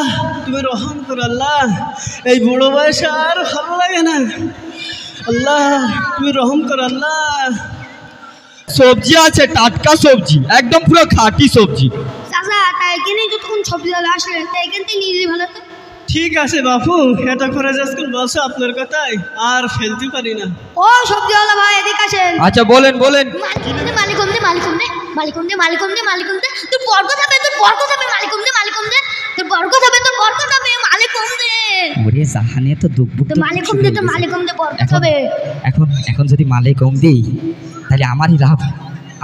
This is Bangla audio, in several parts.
আল্লাহ তুমি রহম করো আল্লাহ, এই বুড়ো বয়সে আর ভালো লাগে না। আল্লাহ তুমি রহম করো আল্লাহ। সবজি আছে, টাটকা সবজি, একদম পুরো খাঁটি সবজি। চাচা তাই কিনে যতক্ষণ সবজিওয়ালা আসলে তাই কিনতে নিয়ে ভালো তো। ঠিক আছে বাপু, এটা করে যাচ্ছেন বলছো আপনার কথাই আর ফেলতে পারি না। ও সবজিওয়ালা ভাই এদিকে আসেন। আচ্ছা বলেন বলেন। তোর বরকত হবে, তোর বরকত হবে, মালিকম দে, তোর বরকত হবে, তোর বরকত হবে, মালিকম দে। ওরে জাহানে তো দুঃখ তো মালিকম দে, তো মালিকম দে, বরকত হবে। এখন যদি মালিকম দেই তাহলে আমারই লাভ,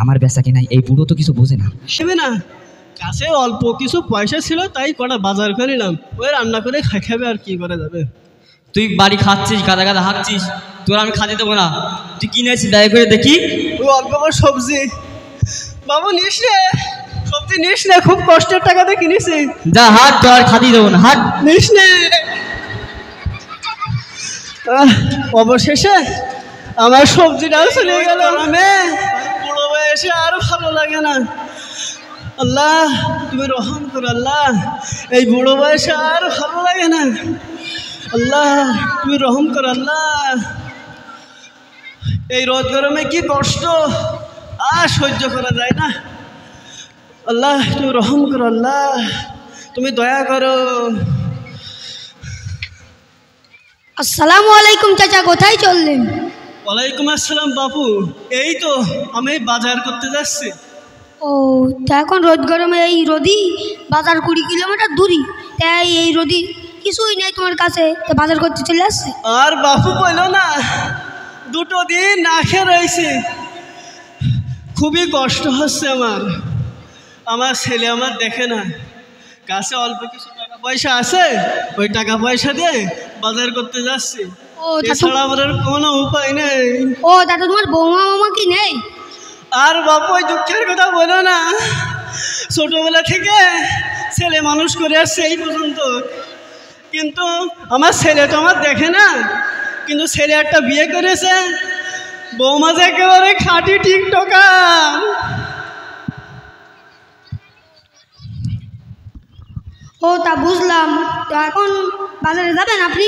আমার বেচা কিনা। এই বুড়ো তো কিছু বোঝে না। নেবে না, কাছে অল্প কিছু পয়সা ছিল তাই কটা বাজার করে নিলাম, ওই রান্না করে খাবে আর কি করা যাবে। তুই বাড়ি খাচ্ছিস, গাদা গাদা হাঁকছিস, তোর আমি খাতে দেবো না। তুই কিনেছিস দয়া করে দেখি। ওই অল্প আমার সবজি বাবু নিস রে, সবজি নিস রে, খুব কষ্টের টাকাতে কিনেছি। যা হাট, তোর আর খাতি দেবো না, হাট। নিস নে। অবশেষে আমার সবজিটাও চলে গেল। আমি বুড়ো বয়সে আর ভালো লাগে না। আল্লাহ তুমি রহম করো আল্লাহ, এই বুড়ো বয়সে আর ভালো লাগে না। আল্লাহ তুমি রহম করো আল্লাহ। এই রোদ গরমে কি কষ্ট আর সহ্য করা যায় না। আল্লাহ তুমি রহম করো আল্লাহ, তুমি দয়া করো। আসসালামু আলাইকুম চাচা, কোথায় চললেন? ওয়ালাইকুম আসসালাম বাপু, এই তো আমি বাজার করতে যাচ্ছি। ও তা এখন রোদ গরমে এই রোদি বাজার 20 কিলোমিটার দূরই, তাই এই রোদি কিছুই নেই তোমার কাছে, তো বাজার করতে চলে আসছে। আর বাপু বললো না, 2 দিন না খেয়ে রয়েছি, খুবই কষ্ট হচ্ছে আমার। আমার ছেলে আমার দেখে না, কাছে অল্প কিছু টাকা পয়সা আছে, ওই টাকা পয়সা দিয়ে বাজার করতে যাচ্ছি। এছাড়া আমার কোনো উপায় নেই। ও দাদা তোমার বৌমা মামা কি নেই? আর বাপু ওই দুঃখের কথা বলো না, ছোটবেলা থেকে ছেলে মানুষ করে আসছে এই পর্যন্ত, কিন্তু আমার ছেলে তো আমার দেখে না। কিন্তু ছেলে একটা বিয়ে করেছে, বৌমা যে একেবারে খাঁটি টিকটকার। ও তা বুঝলাম, তো এখন বাজারে যাবেন আপনি?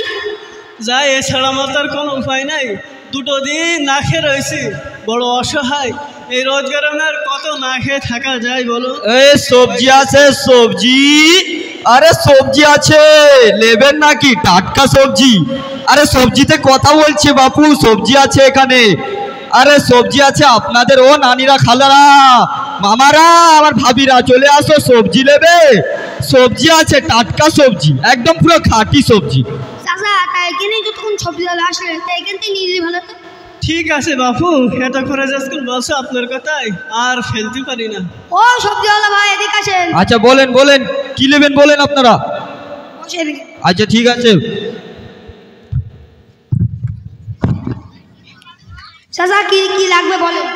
যাই, এছাড়া আমার তার কোনো উপায় নাই। 2 দিন না খেয়ে রয়েছি, বড় অসহায়। এই রোদ গরমের কত না খেয়ে থাকা যায় বলো? এই সবজি আছে, সবজি। আরে সবজি আছে, নেবেন নাকি? টাটকা সবজি। আরে সবজিতে কথা বলছে বাপু, সবজি আছে এখানে। আরে সবজি আছে আপনাদের, ও নানিরা, খালারা, মামারা, আমার ভাবিরা, চলে আসো, সবজি নেবে। সবজি আছে, টাটকা সবজি, একদম পুরো খাঁটি সবজি। চাচা তাই কিনে যতক্ষণ সবজিওয়ালা আসলে তাই কিনতে নিয়ে ভালো তো। ঠিক আছে বাপু, এটা করে যাচ্ছেন বলছো আপনার কথাই আর ফেলতে পারি না। ও সবজিওয়ালা ভাই এদিকে আসেন। আচ্ছা বলেন বলেন, কি নেবেন বলেন আপনারা। আচ্ছা ঠিক আছে। চাচা কি কি লাগবে বলেন?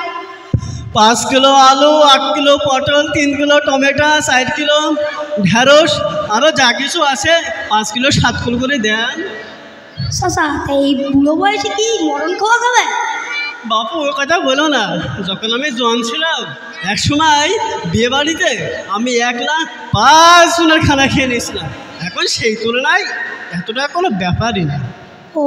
5 কিলো আলু, 8 কিলো পটল, 3 কিলো টমেটো, 4 কিলো ঢেঁড়স, আরও যা কিছু আছে 5 কিলো 7 কিলো করে দেন। চাচা এই বুড়ো বয়সে কি মরণ খাওয়া খাবে? বাপু ও কথা বলো না, যখন আমি জোয়ান ছিলাম এক সময় বিয়ে বাড়িতে আমি 1,05,000 জনের খানা খেয়ে নিয়েছিলাম। এখন সেই তুলনায় এতটা কোনো ব্যাপারই না। ও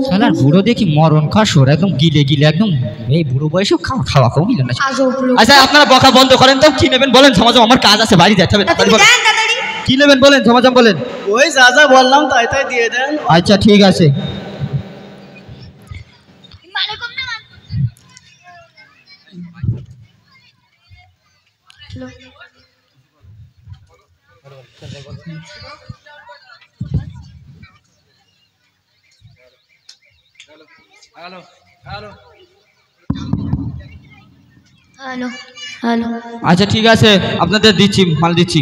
শালার বুড়ো দেখি মরণ খাসর, একদম গিলে গিলে, একদম এই বুড়ো বয়সে খাওয়া খাওয়া মিলে না। আচ্ছা আপনারা বকা বন্ধ করেন তো, কি নেবেন বলেন, ঝমাঝম, আমার কাজ আছে, বাড়ি যেতে হবে। কি নেবেন বলেন, ঝমাঝম বলেন। ওই যা যা বললাম তাই তাই দিয়ে দেন। আচ্ছা ঠিক আছে। Hello hello. আচ্ছা ঠিক আছে, আপনাদের দিচ্ছি, মাল দিচ্ছি।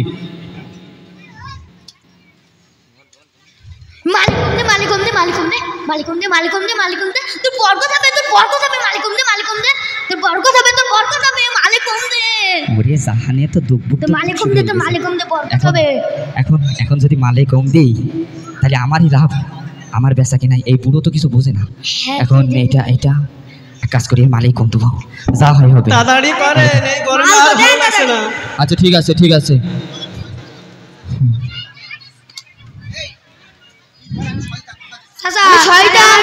মালিকম দে, তোর বরকত হবে, তোর বরকত হবে, মালিকম দে, তোর বরকত হবে, তোর বরকত হবে, মালিকম দে। ওরে জাহানে তো দুঃখ তো মালিকম দে, তো মালিকম দে, বরকত হবে। এখন যদি মালিকম দেই তাহলে আমারই লাভ, আমার বেচা কিনা। এই বুড়ো তো কিছু বোঝে না। এখন এটা এক কাজ করি, মালিকম দেবো, যা হয় হবে। তাড়াতাড়ি করেন, এই গরমে আর ভালো লাগছে না। আচ্ছা ঠিক আছে ঠিক আছে।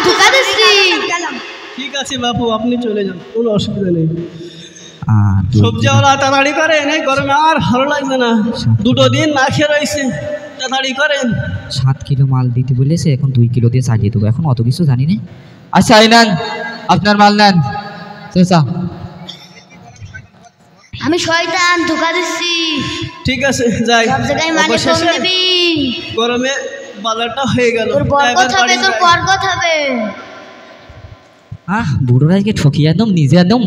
ধোকা দিচ্ছি। ঠিক আছে বাপু, আপনি চলে যান, কোনো অসুবিধা নেই। আর সবজিওয়ালা তাড়াতাড়ি করেন, এই গরমে আর ভালো লাগবে না, 2 দিন না খেয়ে রয়েছে, তাড়াতাড়ি করেন। 7 কিলো মাল দিতে বলেছে, এখন 2 কিলো দিয়ে চালিয়ে দেবো, এখন অত কিছু জানি না। আচ্ছা এই নেন আপনার মাল নেন। চাচা আমি শয়তান, ধোকা দিচ্ছি। ঠিক আছে যাই, সব জায়গায় মানে কম অবশেষে দিবি। গরমে বাজারটা হয়ে গেল। তোর বরকত হবে, তোর বরকত হবে। বুড়োরা আজকে ঠকিয়ে একদম নিজে একদম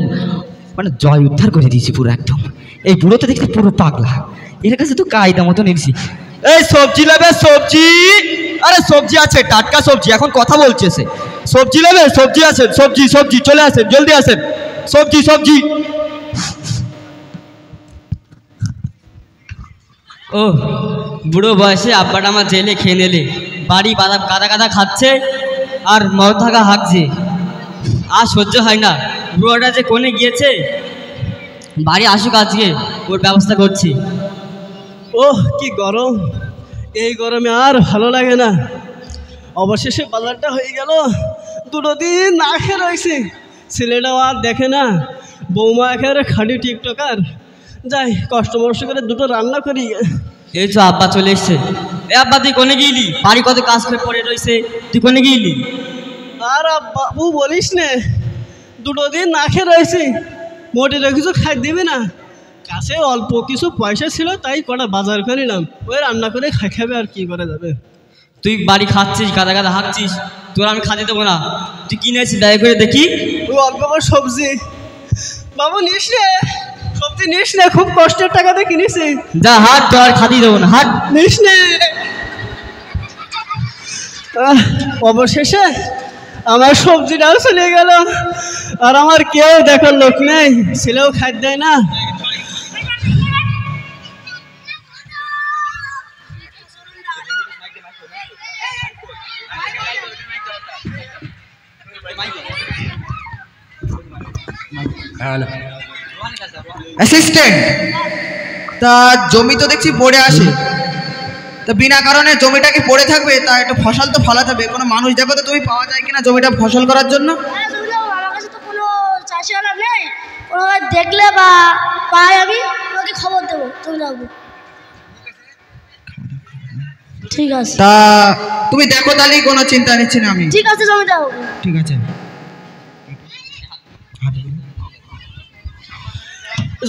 মানে জয় উদ্ধার করে দিয়েছি পুরো একদম। এই বুড়ো তো দেখতে পুরো পাগলা, এর কাছে তো কায়দা মতো নিয়েছি। এই সবজি নেবে? সবজি, আরে সবজি আছে, টাটকা সবজি, এখন কথা বলছে সে। সবজি নেবে? সবজি আছে, সবজি সবজি চলে আসেন, জলদি আসেন, সবজি সবজি। ও বুড়ো বয়সে আব্বাটা আমার জেলে খেয়ে নিলে, বাড়ি কাদা কাদা খাচ্ছে আর মর থাকা হাঁকছে, আর সহ্য হয় না। বুড়োটা যে কোণে গিয়েছে, বাড়ি আসুক আজকে, ওর ব্যবস্থা করছি। ওহ কি গরম, এই গরমে আর ভালো লাগে না। অবশেষে বাজারটা হয়ে গেল, 2 দিন না খেয়ে রয়েছে, ছেলেটাও আর দেখে না, বৌমা একেবারে খাঁটি টিকটকার। যাই কষ্ট মষ্ট করে 2টো রান্না করি। এই তো আব্বা চলে এসছে। এ আব্বা তুই কোনে গিয়েলি? বাড়ি কত কাজ করে পড়ে রয়েছে, তুই কোনে গিয়েলি? আর বাবু বলিস নে, 2 দিন না খেয়ে রয়েছি, মোটেরও কিছু খাই দিবি না। কাছে অল্প কিছু পয়সা ছিল, তাই কটা বাজার করে নিলাম, ওই রান্না করে খাবে, আর কি করা যাবে। তুই বাড়ি খাচ্ছিস, গাদা গাদা হাঁকছিস, তোর আমি খাতে দেবো না। তুই কিনে আছিস দয়া করে দেখি। ওই অল্প করে সবজি, বাবু নিস নে, সবজি নিস নে, খুব কষ্টের টাকাতে কিনেছি। যা হাট, তোর আর খাতেই দেবো না, হাট। নিস নে। অবশেষে আমার সবজিটাও চলে গেল, আর আমার কেউ দেখার লোক নেই, ছেলেও খাদ্য দেয় না। অ্যাসিস্ট্যান্ট, তা জমি তো দেখছি পড়ে আসে, তা বিনা কারণে জমিটা কি পড়ে থাকবে? তা একটা ফসল তো ফলাতে হবে, কোনো মানুষ দেখো তো তুমি পাওয়া যায় কিনা জমিটা ফসল করার জন্য। আমার কাছে তো কোনো চাষিওয়ালা নেই, কোনো দেখলে বা পাই আমি তোমাকে খবর দেবো, তুমি যাবো। ঠিক আছে, তা তুমি দেখো, তাহলে কোনো চিন্তা নিচ্ছি না আমি। ঠিক আছে, জমি দাও। ঠিক আছে।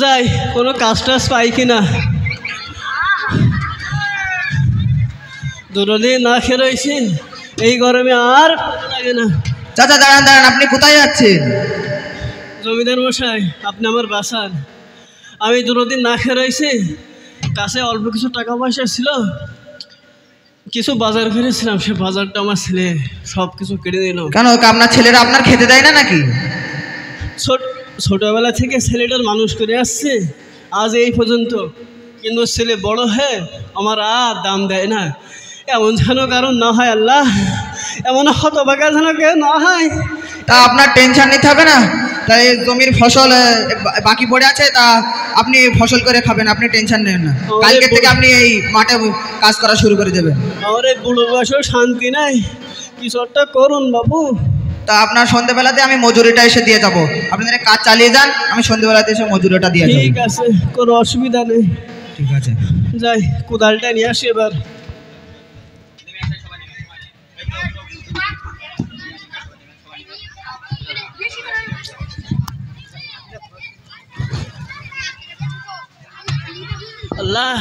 যাই কোনো কাজ টাজ পাই কিনা, 2 দিন না খেয়ে রয়েছি, এই গরমে আর লাগে না। চাচা দাঁড়ান দাঁড়ান, আপনি কোথায় যাচ্ছেন? জমিদার মশাই, আপনি আমার বাসার, আমি 2 দিন না খেয়ে রয়েছি, কাছে অল্প কিছু টাকা পয়সা ছিল, কিছু বাজার করেছিলাম, সে বাজারটা আমার ছেলে সব কিছু কেটে দিল। কেন, আপনার ছেলেরা আপনার খেতে দেয় না নাকি? ছোটবেলা থেকে ছেলেটার মানুষ করে আসছে আজ এই পর্যন্ত, কিন্তু ছেলে বড় হয়ে আমার আর দাম দেয় না। এমন যেন কারণ না হয় আল্লাহ, এমন হতভাগা যেন কেউ না হয়। তা আপনার টেনশন নিতে হবে না, তাই জমির ফসল বাকি পড়ে আছে, তা আপনি ফসল করে খাবেন, আপনি টেনশন নেবেন না। কালকে থেকে আপনি এই মাঠে কাজ করা শুরু করে দেবেন। আমার এই বুড়ো বয়সেও শান্তি নাই, কিছু একটা করুন বাবু। তা আপনার সন্ধ্যেবেলাতে আমি মজুরিটা এসে দিয়ে যাব, আপনাদের কাজ চালিয়ে যান, আমি সন্ধ্যেবেলাতে এসে মজুরিটা দিয়ে যাব। ঠিক আছে, কোনো অসুবিধা নেই। ঠিক আছে, যাই কোদালটা নিয়ে আসি এবার। আল্লাহ,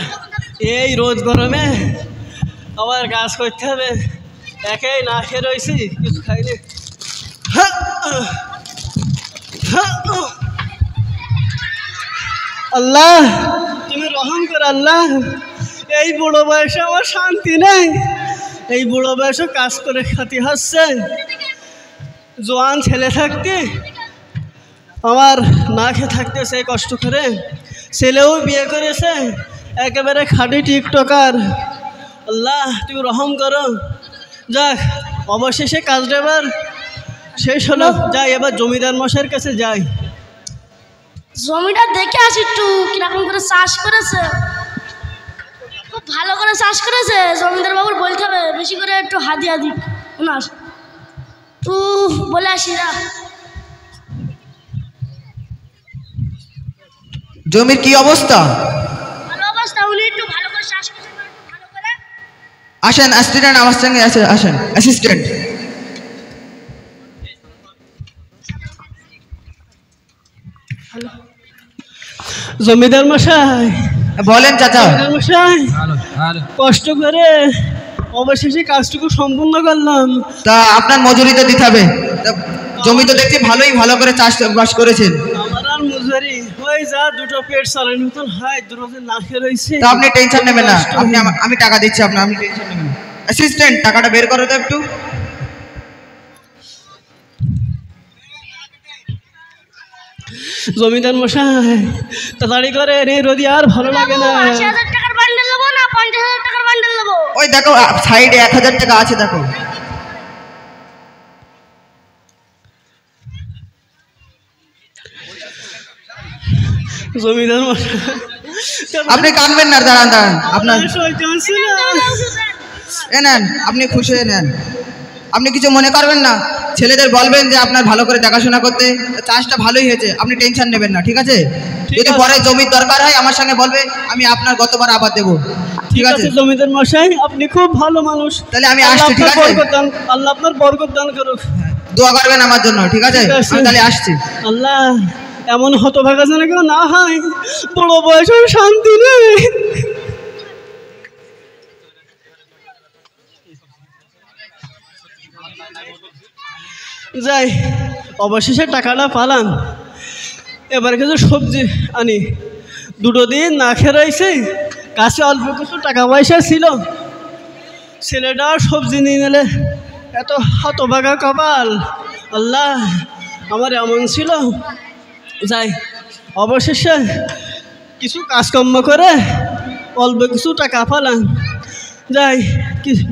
এই রোদ গরমে আবার কাজ করতে হবে, একেই না খেয়ে রয়েছি, কিছু খাইনি। আল্লাহ তুমি রহম কর আল্লাহ, এই বুড়ো বয়সে আমার শান্তি নেই, এই বুড়ো বয়সে কাজ করে খাতি হচ্ছে। জোয়ান ছেলে থাকতে আমার না খেয়ে থাকতেছে কষ্ট করে, ছেলেও বিয়ে করেছে, একেবারে খাঁটি টিকটকার। আল্লাহ তুমি রহম করো। যাক অবশেষে কাজটা এবার শেষ হলো, যাই এবার জমিদার মশাইয়ের কাছে যাই। জমিটা দেখে আসি একটু কিরকম করে চাষ করেছে, খুব ভালো করে চাষ করেছে। জমিদার বাবুর বলতে হবে বেশি করে একটু হাদিয়া দিক ওনার। বলে আসি না। জমির কি অবস্থা? ভালো অবস্থা, উনি একটু ভালো করে শ্বাস করতে পারেন, ভালো করে। আসেন অ্যাসিস্ট্যান্ট আমার সঙ্গে আসেন অ্যাসিস্ট্যান্ট। জমিদার মশাই, বলেন চাচা। জমিদার মশাই, কষ্ট করে অবশেষে কাজটুকু সম্পূর্ণ করলাম। তা আপনার মজুরি তো দিতে হবে। তা জমি তো দেখছি ভালো করে চাষবাস করেছেন। আমার আর মজুরি হয়ে যা দুটো পেট চালানোর মতন হয়, দুটো না খেয়ে রয়েছে। তা আপনি টেনশন নেবেন না, আমি টাকা দিচ্ছি আপনি টেনশন নেবেন না। অ্যাসিস্ট্যান্ট টাকাটা বের করো তো একটু। জমিদার মশাই তাড়াতাড়ি করে রে, রোদি আর ভালো লাগে না। 80,000 টাকার বান্ডেল নেবো না 50,000 টাকার বান্ডেল নেবো? ওই দেখো সাইডে 1000 টাকা আছে দেখো। জমিদার মশাই আপনি কানবেন না, দাঁড়ান আপনার সহ্য হচ্ছে না। এ নেন, আপনি খুশি হয়ে নেন। আপনি কিছু মনে করবেন না, ছেলেদের বলবেন যে আপনার ভালো করে দেখাশোনা করতে। চাষটা ভালোই হয়েছে, আপনি টেনশন নেবেন না, ঠিক আছে? যদি পরে জমির দরকার হয় আমার সঙ্গে বলবে, আমি আপনার গতবার আবার দেবো, ঠিক আছে? জমিদার মশাই আপনি খুব ভালো মানুষ। তাহলে আমি আসছি, ঠিক আছে? আল্লাহ আপনার বরকত দান করুক। দোয়া করবেন আমার জন্য, ঠিক আছে? ঠিক আছে। আমি তাহলে আসছি। আল্লাহ এমন হতভাগা যেন কেউ না হয়, বড় বয়সে শান্তি নেই। যাই, অবশেষে টাকাটা পালাম। এবার কিছু সবজি আনি। দুটো দিন না খেয়ে রয়েছে, কাছে অল্প কিছু টাকা পয়সা ছিল। ছেলেটা সবজি নিয়ে নিলে, এত হতভাগা কপাল। আল্লাহ আমার এমন ছিল। যাই, অবশেষে কিছু কাজকর্ম করে অল্প কিছু টাকা পালাম। যাই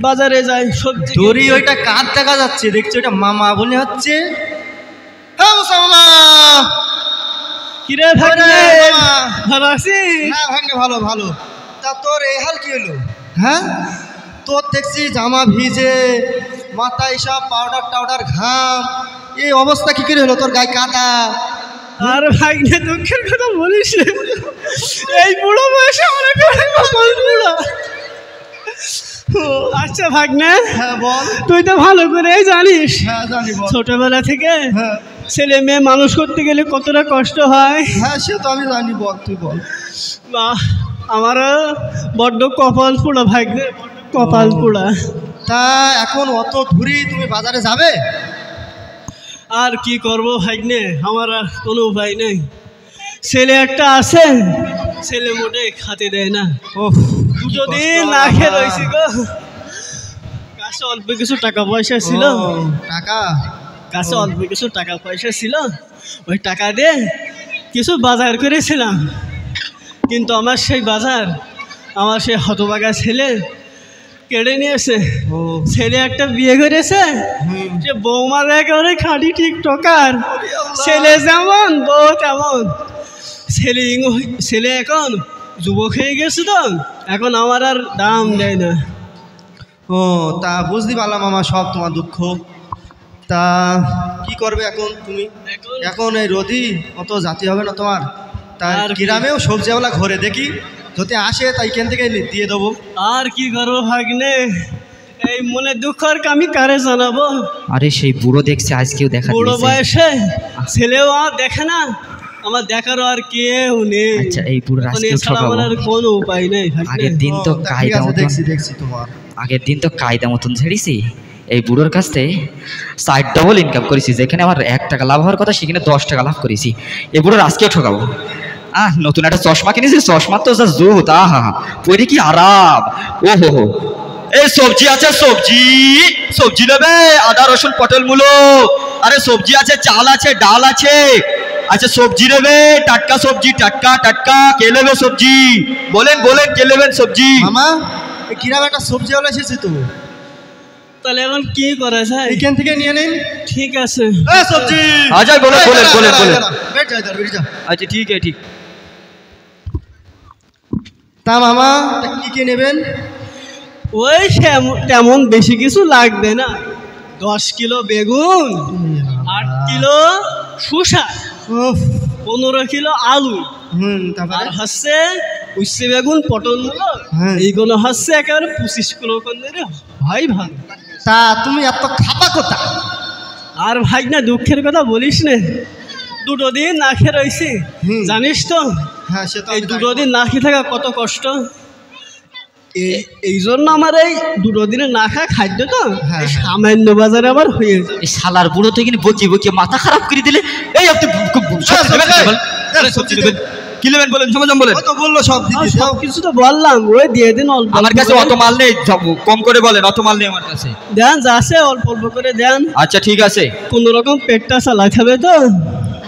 বাজারে যাই, সবজি তোরই ওইটা কার দেখা যাচ্ছে দেখছি, ওইটা মামা বলে হচ্ছে। হ্যাঁ মুসাম্মা, কিরে ভাগ্নে, ভালো আছিস? হ্যাঁ ভাগ্নে ভালো ভালো। তা তোর এই হাল কি হলো? হ্যাঁ, তোর দেখছি জামা ভিজে, মাথায় সব পাউডার ঘাম, এই অবস্থা কি করে হলো? তোর গায়ে কাদা। আর ভাগ্নে দুঃখের কথা বলিস না। এই বুড়ো বয়সে আমার বুড়ো। আচ্ছা ভাগ্নে, হ্যাঁ বল। তুই তো ভালো করে জানিস, হ্যাঁ জানি, বল। ছোটবেলা থেকে হ্যাঁ ছেলে মেয়ে মানুষ করতে গেলে কতটা কষ্ট হয়। হ্যাঁ সে তো আমি জানি, বল তুই বল। বাহ, আমারও বড্ড কপাল পোড়া ভাগ্নে, কপাল পোড়া। তা এখন অত দূরে তুমি বাজারে যাবে? আর কি করব ভাগ্নে, আমার আর কোনো উপায় নেই। ছেলে একটা আছে, ছেলে মোটে খাতে দেয় না। ওহ, দুটো দিন না খেয়ে রয়েছি গো। কাছে অল্প কিছু টাকা পয়সা ছিল, টাকা কাছে অল্প কিছু টাকা পয়সা ছিল, ওই টাকা দিয়ে কিছু বাজার করেছিলাম। কিন্তু আমার সেই বাজার আমার সেই হতভাগা ছেলে কেড়ে নিয়েছে। ছেলে একটা বিয়ে করেছে, যে বৌমার একেবারে খাঁটি টিকটকার। ছেলে যেমন বউ তেমন। ছেলে এখন যুবক হয়ে গেছে তো, এখন আমার আর দাম দেয় না। ও তা বুঝতে পারলাম মামা, সব তোমার দুঃখ। তা কি করবে এখন তুমি? এখন এই রোদি অত জাতি হবে না তোমার। তা আর কি? গ্রামেও সবজিওয়ালা ঘরে দেখি, যদি আসে তাই এখান থেকে দিয়ে দেবো। আর কি করবো ভাগ্নে, এই মনে দুঃখ আর আমি কারে জানাবো। আরে সেই বুড়ো দেখছে আজকেও দেখা বুড়ো দিয়েছে। বয়সে ছেলেও আর দেখে না, আমার দেখারও আর কেউ নেই। আচ্ছা এই বুড়ো মানে আজকেও এছাড়া ঠকাবো। আমার আর কোনো উপায় নেই ভাগ্নে। আগের দিন তো ও, তা ঠিক কায়দা আছে, মতন, দেখছি তোমার। আগের দিন তো কায়দা মতন ছেড়েছি। এই বুড়োর কাছ থেকে 60 ডবল ইনকাম করেছি। যেখানে আমার 1 টাকা লাভ হওয়ার কথা সেখানে 10 টাকা লাভ করেছি। এই বুড়োর আজকেও ঠকাবো। নতুন একটা চশমা কিনেছি, চশমার তো যা জুত, আহা পরে কি আরাম। ও হো, এই সবজি আছে, সবজি নেবে? আদা রসুন পটল মূলো। আরে সবজি আছে, চাল আছে, ডাল আছে। আচ্ছা সবজি নেবে? টাটকা সবজি, টাটকা। কে নেবে সবজি? বলেন কে নেবেন সবজি? মামা এই গ্রামে একটা সবজিওয়ালা এসেছে তো, তাহলে এখন কি করা যায়? এইখান থেকে নিয়ে নিন। ঠিক আছে। সবজি আচ্ছা বলেন। আচ্ছা ঠিক। তা মামা তা কি নেবেন? ওই তেমন বেশি কিছু লাগবে না। 10 কিলো বেগুন, 8 কিলো শসা, 15 কিলো আলু, আর হচ্ছে উচ্ছে বেগুন, পটল মূলো, এইগুলো হচ্ছে একেবারে 25 কিলো করে রে ভাই। ভালো তা তুমি এত খাবা কোথা? আর ভাই না দুঃখের কথা বলিস না, 2 দিন না খেয়ে রয়েছি জানিস তো। হ্যাঁ সে তো এই 2 দিন না খেয়ে থাকা কত কষ্ট। এই জন্য আমার এই 2 দিনের না খাওয়া খাদ্য তো এই সামান্য বাজারে আবার হয়ে যায়। এই শালার বুড়ো তো এখানে বকিয়ে বকিয়ে মাথা খারাপ করে দিলে। এই আপনি সবজি নেবেন কি নেবেন বলেন, সমাজম বলেন। তো বললো সব দিতে দাও। কিছু তো বললাম, ওই দিয়ে দিন অল্প। আমার কাছে অত মাল নেই, কম করে বলেন, অত মাল নেই আমার কাছে। দেন যা আছে অল্প অল্প করে দেন। আচ্ছা ঠিক আছে। কোন রকম পেটটা চালাতে হবে তো।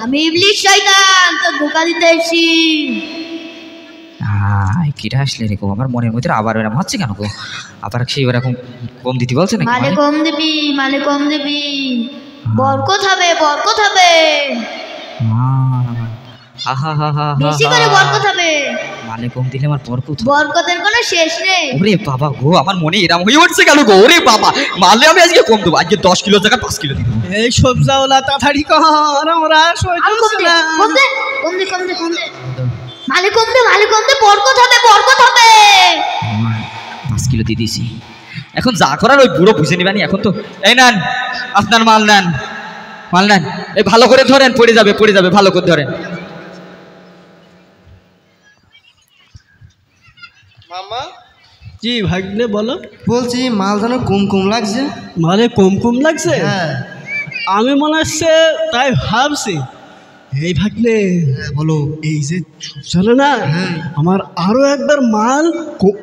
আমি ইবলিশ শয়তান, তো ধোকা দিতে এসেছি। কিরা আসলে রে গো, আমার মনের মধ্যে আবার এরকম হচ্ছে কেন গো? আবার সেই এরকম কম দিতে বলছে নাকি? মালে কম দিবি, মালে কম দিবি, বরকত হবে, বরকত হবে, বেশি করে বরকত হবে। মালে কম দিলে আমার বরকত, বরকতের কোনো শেষ নেই। ওরে বাবা গো, আমার মনে এরকম হয়ে উঠছে কেন গো? ওরে বাবা, মালে আমি আজকে কম দেবো, আজকে 10 কিলো জায়গায় 5 কিলো দিব। এই সবজাওয়ালা তাড়াতাড়ি কর, আমরা সইতে কম দে, কম দে, কম দে, কম দে, কম দে, মালে কম দে, মালে কম দে, বরকত হবে, বরকত হবে। 5 কিলো দিয়ে দিয়েছি, এখন যা করার ওই বুড়ো বুঝে নিবানি। এখন তো এই নেন আপনার মাল নেন, মাল নেন। এই ভালো করে ধরেন, পড়ে যাবে, পড়ে যাবে, ভালো করে ধরেন। মামা জি ভাগ্নে বলো। বলছি মাল যেন কম কম লাগছে। মালে কম কম লাগছে? হ্যাঁ আমি মনে হচ্ছে তাই ভাবছি। এই ভাগ্নে বলো। এই যে চলে না, আমার আরো একবার মাল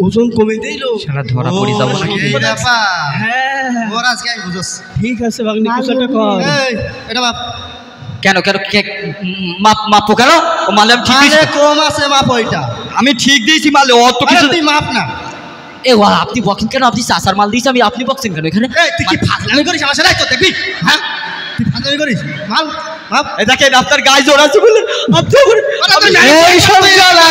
ওজন কমে দিল। শালা ধরা পড়ে যাবো নাকি? এই ব্যাপার। হ্যাঁ ওর আজকে আমি বুঝছ। ঠিক আছে ভাগ্নে, কিছু একটা কর। এই এটা বাপ কেন কেন মাপো কেন? ও মালে আমি ঠিক মালে দিয়েছি, কম আছে মাপ ওইটা। আমি ঠিক দিয়েছি মালে, অত আরে কিছু। তুই মাপ না। এ ওয়া, আপনি বকেন কেন? আপনি চাষার মাল দিয়েছি আমি, আপনি বকছেন কেন এখানে? এই তুই কি ফাজলামি করিস আমার সাথে? তো দেখবি হ্যাঁ তুই ফাজলামি করিস। মাল মাপ। এই দেখেন আপনার গায়ে জোর আছে বলে এই সবজাওয়ালা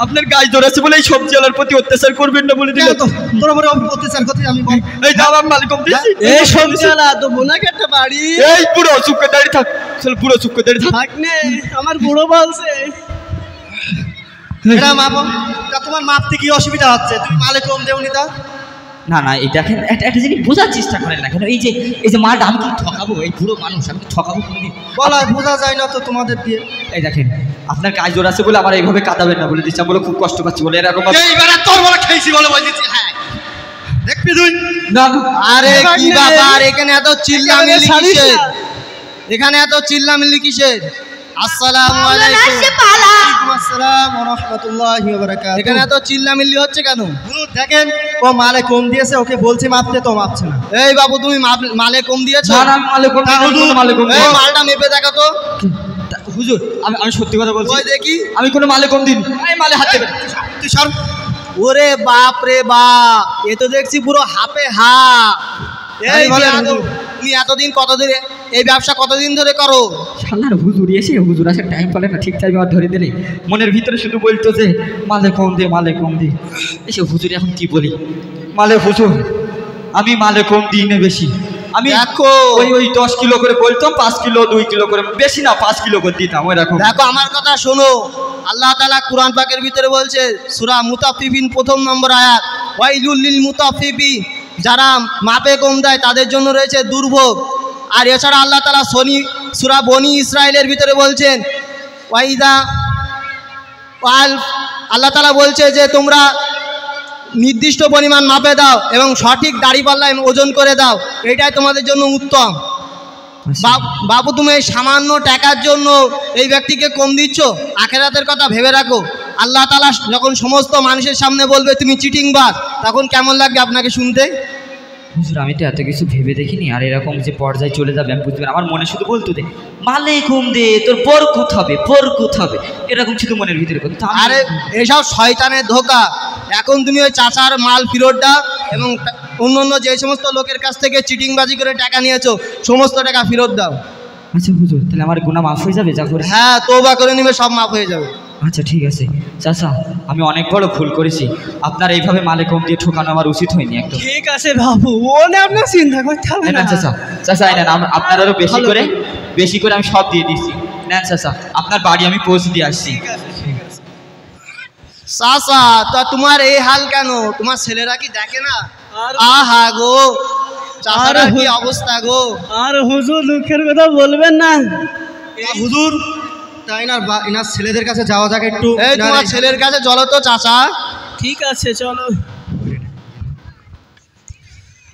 আপনার গায়ে জোর আছে বলে এই সবজিওয়ালার প্রতি অত্যাচার করবেন না বলে দিল তো। তোর উপরে অত্যাচার করতে আমি বল। এই দাও আমার মালিক কম দিয়েছি। এই সবজাওয়ালা তো বোনাকে একটা বাড়ি। এই বুড়ো চুপ করে দাঁড়িয়ে থাক, চল বুড়ো চুপ করে দাঁড়িয়ে থাক। ভাগ্নে আমার বুড়ো বলছে। এটা মাপ। তা তোমার মাপতে কি অসুবিধা হচ্ছে? তুমি মালে কম দেওনি তা? না না, এই দেখেন একটা জিনিস বোঝার চেষ্টা করেন না কেন? এই যে মালটা আমি কি ঠকাবো? এই বুড়ো মানুষ আমি কি ঠকাবো কোনোদিন? বলা বোঝা যায় না তো তোমাদের দিয়ে। এই দেখেন আপনার কাজ জোর আছে বলে আমার এইভাবে কাটাবেন না বলে দিচ্ছি, আমি বলে খুব কষ্ট পাচ্ছি বলে এরকম। এইবার তোর বলে খেয়েছি বলে বলছি। হ্যাঁ দেখবি তুই। না আরে কি ব্যাপার এখানে এত চিল্লামিল্লি কিসের? এখানে এত চিল্লামিল্লি কিসের? আসসালামু আলাইকুম। ওয়ালাইকুম আসসালাম ওয়া রাহমাতুল্লাহি ওয়া বারাকাতুহু। এখানে এত চিল্লামিল্লি হচ্ছে কেন? দেখেন ও মালে কম দিয়েছে, ওকে বলছি মাপতে, তো মাপছে না। এই বাবু তুমি মালে কম দিয়েছো? না না, মালে কম দিইনি, মালে কম এই মালটা মেপে দেখো তো। হুজুর আমি সত্যি কথা বলছি, ওই দেখি। আমি কোনো মালে কম দিন, এই মালে হাত দেবেন। তুই সর। ওরে বাপ রে বাপ, এ তো দেখছি পুরো হাফে হাফ। এই তুমি এতদিন কতদিন এই ব্যবসা কতদিন ধরে করো? শালার হুজুর এসে হুজুর আসে টাইম পালে না, ঠিক টাইমে আর ধরে দিলে মনের ভিতরে শুধু বলতো যে মালে কম দে, মালে কম দে। এসে হুজুর এখন কি বলি? মালে হুজুর আমি মালে কম দিই না বেশি, আমি দেখো ওই 10 কিলো করে বলতাম, 5 কিলো 2 কিলো করে, বেশি না 5 কিলো করে দিতাম ওই রকম। দেখো আমার কথা শোনো, আল্লাহ তাআলা কুরআন পাকের ভিতরে বলছে সূরা মুতাফফিফিন 1 নম্বর আয়াত, ওয়াইলুল লিল মুতাফফিফিন, যারা মাপে কম দেয় তাদের জন্য রয়েছে দুর্ভোগ। আর এছাড়া আল্লাহ তাআলা সূরা বনি ইসরাইলের ভিতরে বলছেন আল্লাহ তাআলা বলছে যে তোমরা নির্দিষ্ট পরিমাণ মাপে দাও এবং সঠিক দাড়িপাল্লায় ওজন করে দাও, এটাই তোমাদের জন্য উত্তম। বাবু তুমি এই সামান্য টাকার জন্য এই ব্যক্তিকে কম দিচ্ছ, আখেরাতের কথা ভেবে রাখো। আল্লাহ তাআলা যখন সমস্ত মানুষের সামনে বলবে তুমি চিটিংবাজ, তখন কেমন লাগবে আপনাকে শুনতে? হুজুর আমি তো এত কিছু ভেবে দেখিনি, আর এরকম যে পর্যায়ে চলে যাবে আমি বুঝবেন, আমার মনে শুধু বলতো দে মালে কম দে, তোর বরকত হবে, বরকত হবে, এরকম শুধু মনের ভিতরে কথা। আরে এসব শয়তানের ধোকা। এখন তুমি ওই চাচার মাল ফেরত দাও এবং অন্য যে সমস্ত লোকের কাছ থেকে চিটিংবাজি করে টাকা নিয়েছো সমস্ত টাকা ফেরত দাও। আচ্ছা হুজুর, তাহলে আমার গুনাহ মাফ হয়ে যাবে যা করে? হ্যাঁ তওবা করে নিবে, সব মাফ হয়ে যাবে। আচ্ছা ঠিক আছে চাচা, আমি অনেক বড় ভুল করেছি। আপনার এইভাবে মালে কম দিয়ে ঠকানো আমার উচিত হয়নি একদম। ঠিক আছে বাবু, ও নিয়ে আপনার চিন্তা করতে হবে নেন না। চাচা, চাচা এই নেন, আপনার আরো বেশি করে আমি সব দিয়ে দিচ্ছি। নেন চাচা, আপনার বাড়ি আমি পৌঁছে দিয়ে আসছি। চাচা, তা তোমার এই হাল কেন? তোমার ছেলেরা কি দেখে না? আর- আহা গো, চাচার আর- কি অবস্থা গো। আর হুজুর দুঃখের কথা বলবেন না। হুজুর, তাই না এনার ছেলেদের কাছে যাওয়া যাক একটু। এই তোমার ছেলের কাছে চলো তো চাচা। ঠিক আছে চলো।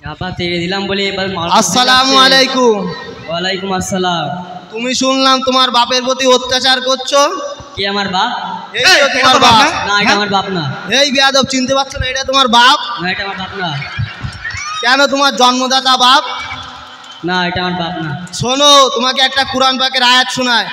আব্বা তেড়ে দিলাম বলে এবার আসসালামু আলাইকুম। ওয়ালাইকুম আসসালাম। তুমি শুনলাম তোমার বাপের প্রতি অত্যাচার করছো। কে আমার বাপ? এই তো তোমার বাপ। না, এটা আমার বাপ না। এই বেয়াদব, চিনতে পারছো না এটা তোমার বাপ? না, এটা আমার বাপ না। কেন, তোমার জন্মদাতা বাপ? না, এটা আমার বাপ না। শোনো, তোমাকে একটা কুরআন পাকের আয়াত শোনায়।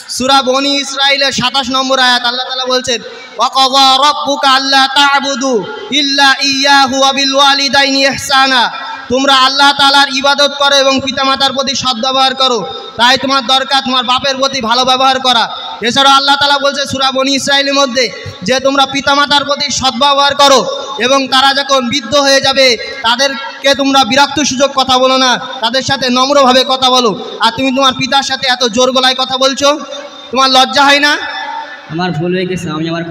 সূরা বনি ইসরাইলের 27 নম্বর আয়াত। আল্লাহ তাআলা বলছেন, ওয়াকাযা রাব্বুকা আল্লা তা'বুদু ইল্লা ইয়্যাহু ওয়া বিল ওয়ালিদাইনি ইহসানা। তোমরা আল্লাহ তাআলার ইবাদত করো এবং পিতামাতার প্রতি সদ্ব্যবহার করো। তাই তোমার দরকার তোমার বাপের প্রতি ভালো ব্যবহার করা। এছাড়াও আল্লাহ তাআলা বলছে সূরা বনি ইসরাইলের মধ্যে যে তোমরা পিতামাতার প্রতি সদ্ব্যবহার করো এবং তারা যখন বৃদ্ধ হয়ে যাবে তাদেরকে তোমরা বিরক্ত সুযোগ কথা বলো না, তাদের সাথে নম্রভাবে কথা বলো। আর তুমি তোমার পিতার সাথে এত জোর গলায় কথা বলছো, তোমার লজ্জা হয় না? আমার ভুল হয়ে গেছে, আমি আমার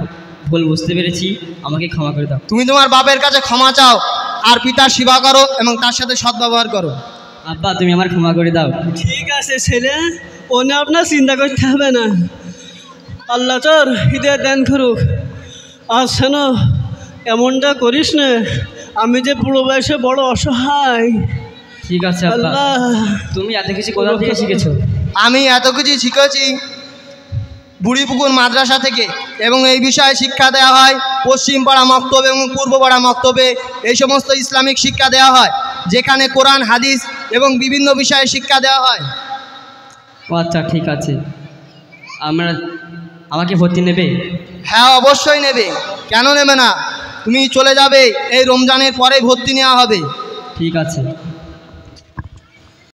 ভুল বুঝতে পেরেছি, আমাকে ক্ষমা করে দাও। তুমি তোমার বাপের কাছে ক্ষমা চাও আর পিতার সেবা করো এবং তার সাথে সদ্ব্যবহার করো। আব্বা, তুমি আমার ক্ষমা করে দাও। ঠিক আছে ছেলে, ও নিয়ে আপনার চিন্তা করতে হবে না। আল্লাহ তোর হৃদয় দান করুক। আর শোনো, এমনটা করিস না, আমি যে বুড়ো বয়সে বড় অসহায়। ঠিক আছে আব্বা। আল্লাহ, তুমি এত কিছু কোথা থেকে শিখেছো? আমি এত কিছু শিখেছি বুড়িপুকুর মাদ্রাসা থেকে, এবং এই বিষয়ে শিক্ষা দেওয়া হয় পশ্চিম পাড়া মক্তবে এবং পূর্ব পাড়া মক্তবে। এই সমস্ত ইসলামিক শিক্ষা দেওয়া হয় যেখানে কোরআন হাদিস এবং বিভিন্ন বিষয়ে শিক্ষা দেওয়া হয়। ও আচ্ছা, ঠিক আছে। আমাকে ভর্তি নেবে? হ্যাঁ, অবশ্যই নেবে। কেন নেবে না? তুমি চলে যাবে, এই রমজানের পরে ভর্তি নেওয়া হবে। ঠিক আছে।